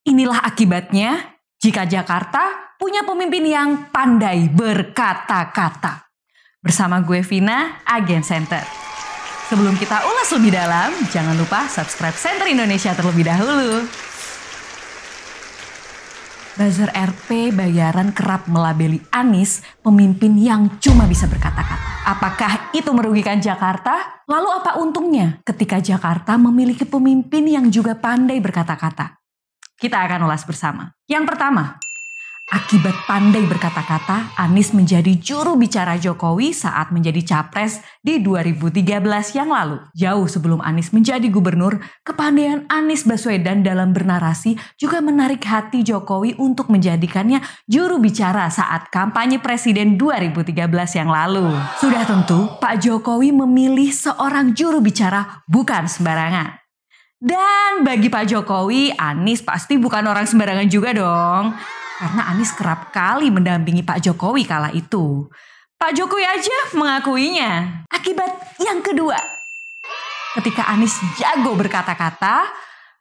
Inilah akibatnya jika Jakarta punya pemimpin yang pandai berkata-kata. Bersama gue Vina, Agen Center. Sebelum kita ulas lebih dalam, jangan lupa subscribe Center Indonesia terlebih dahulu. Buzzer RP Bayaran kerap melabeli Anies pemimpin yang cuma bisa berkata-kata. Apakah itu merugikan Jakarta? Lalu apa untungnya ketika Jakarta memiliki pemimpin yang juga pandai berkata-kata? Kita akan ulas bersama. Yang pertama, akibat pandai berkata-kata, Anies menjadi juru bicara Jokowi saat menjadi capres di 2013 yang lalu. Jauh sebelum Anies menjadi gubernur, kepandaian Anies Baswedan dalam bernarasi juga menarik hati Jokowi untuk menjadikannya juru bicara saat kampanye presiden 2013 yang lalu. Sudah tentu, Pak Jokowi memilih seorang juru bicara bukan sembarangan. Dan bagi Pak Jokowi, Anies pasti bukan orang sembarangan juga dong. Karena Anies kerap kali mendampingi Pak Jokowi kala itu. Pak Jokowi aja mengakuinya. Akibat yang kedua, ketika Anies jago berkata-kata,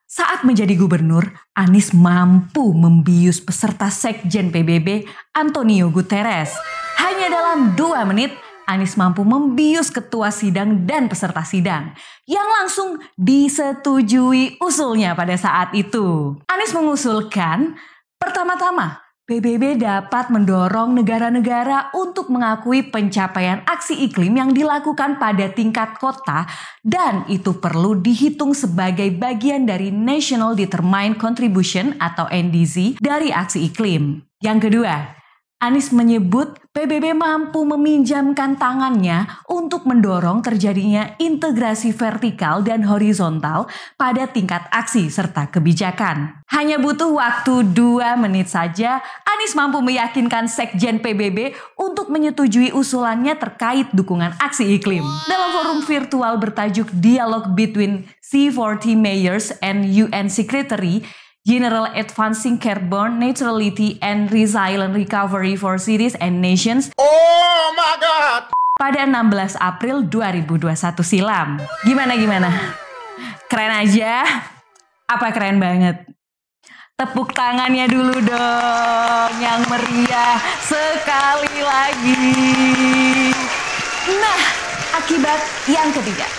saat menjadi gubernur, Anies mampu membius peserta Sekjen PBB Antonio Guterres. Hanya dalam 2 menit, Anies mampu membius ketua sidang dan peserta sidang yang langsung disetujui usulnya pada saat itu. Anies mengusulkan, pertama-tama, PBB dapat mendorong negara-negara untuk mengakui pencapaian aksi iklim yang dilakukan pada tingkat kota dan itu perlu dihitung sebagai bagian dari National Determined Contribution atau NDC dari aksi iklim. Yang kedua, Anies menyebut PBB mampu meminjamkan tangannya untuk mendorong terjadinya integrasi vertikal dan horizontal pada tingkat aksi serta kebijakan. Hanya butuh waktu 2 menit saja, Anies mampu meyakinkan Sekjen PBB untuk menyetujui usulannya terkait dukungan aksi iklim. Dalam forum virtual bertajuk Dialogue Between C40 Mayors and UN Secretary General Advancing Carbon Neutrality and Resilient Recovery for Cities and Nations. Oh my God! Pada 16 April 2021 silam. Gimana? Keren aja? Apa keren banget? Tepuk tangannya dulu dong, yang meriah sekali lagi. Nah, akibat yang ketiga.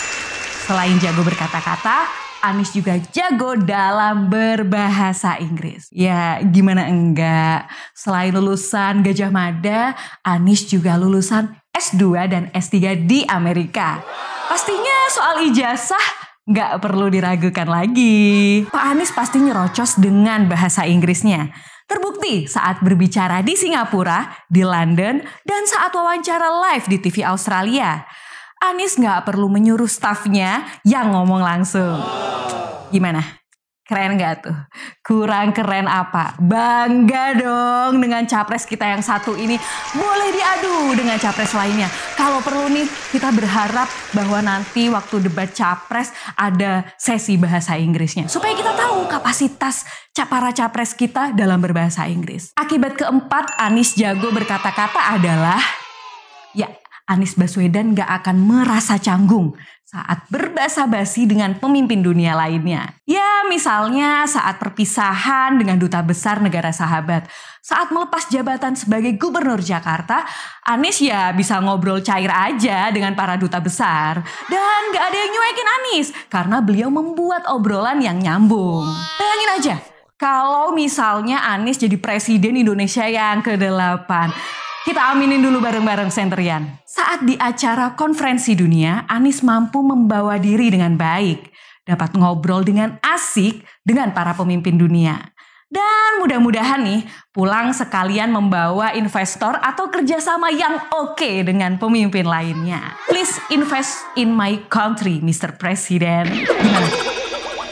Selain jago berkata-kata, Anies juga jago dalam berbahasa Inggris. Ya, gimana enggak? Selain lulusan Gajah Mada, Anies juga lulusan S2 dan S3 di Amerika. Pastinya soal ijazah nggak perlu diragukan lagi. Pak Anies pasti nyerocos dengan bahasa Inggrisnya. Terbukti saat berbicara di Singapura, di London, dan saat wawancara live di TV Australia. Anies nggak perlu menyuruh stafnya yang ngomong langsung. Gimana? Keren nggak tuh? Kurang keren apa? Bangga dong dengan capres kita yang satu ini. Boleh diadu dengan capres lainnya. Kalau perlu nih, kita berharap bahwa nanti waktu debat capres ada sesi bahasa Inggrisnya. Supaya kita tahu kapasitas para capres kita dalam berbahasa Inggris. Akibat keempat, Anies jago berkata-kata adalah, ya, Anies Baswedan gak akan merasa canggung saat berbahasa basi dengan pemimpin dunia lainnya. Ya, misalnya saat perpisahan dengan duta besar negara sahabat. Saat melepas jabatan sebagai gubernur Jakarta, Anies ya bisa ngobrol cair aja dengan para duta besar. Dan gak ada yang nyuekin Anies karena beliau membuat obrolan yang nyambung. Bayangin aja, kalau misalnya Anies jadi presiden Indonesia yang ke-8. Kita aminin dulu bareng-bareng Centerian. Saat di acara konferensi dunia, Anies mampu membawa diri dengan baik. Dapat ngobrol dengan asik dengan para pemimpin dunia. Dan mudah-mudahan nih, pulang sekalian membawa investor atau kerjasama yang oke dengan pemimpin lainnya. Please invest in my country, Mr. President. Gimana?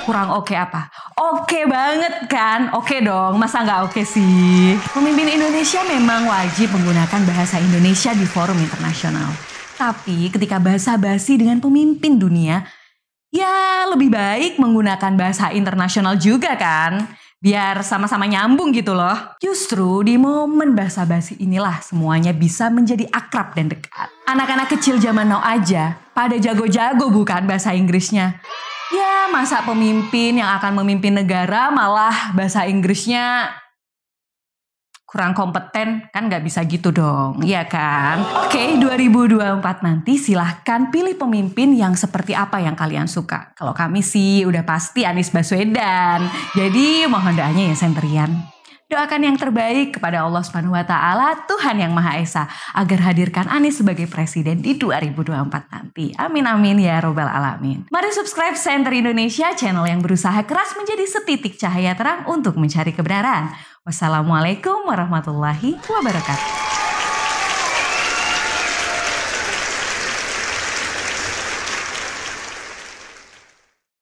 Kurang oke apa? Oke banget kan? Oke dong, masa nggak oke sih? Pemimpin Indonesia memang wajib menggunakan bahasa Indonesia di forum internasional. Tapi ketika basa-basi dengan pemimpin dunia, ya lebih baik menggunakan bahasa internasional juga kan? Biar sama-sama nyambung gitu loh. Justru di momen basa-basi inilah semuanya bisa menjadi akrab dan dekat. Anak-anak kecil zaman now aja pada jago-jago bukan bahasa Inggrisnya. Ya, masa pemimpin yang akan memimpin negara malah bahasa Inggrisnya kurang kompeten, kan nggak bisa gitu dong, ya kan? Oke, 2024 nanti silahkan pilih pemimpin yang seperti apa yang kalian suka. Kalau kami sih udah pasti Anies Baswedan. Jadi mohon doanya ya sendirian. Doakan yang terbaik kepada Allah Subhanahu wa taala, Tuhan yang Maha Esa, agar hadirkan Anies sebagai presiden di 2024 nanti. Amin amin ya robbal alamin. Mari subscribe Center Indonesia, channel yang berusaha keras menjadi setitik cahaya terang untuk mencari kebenaran. Wassalamualaikum warahmatullahi wabarakatuh.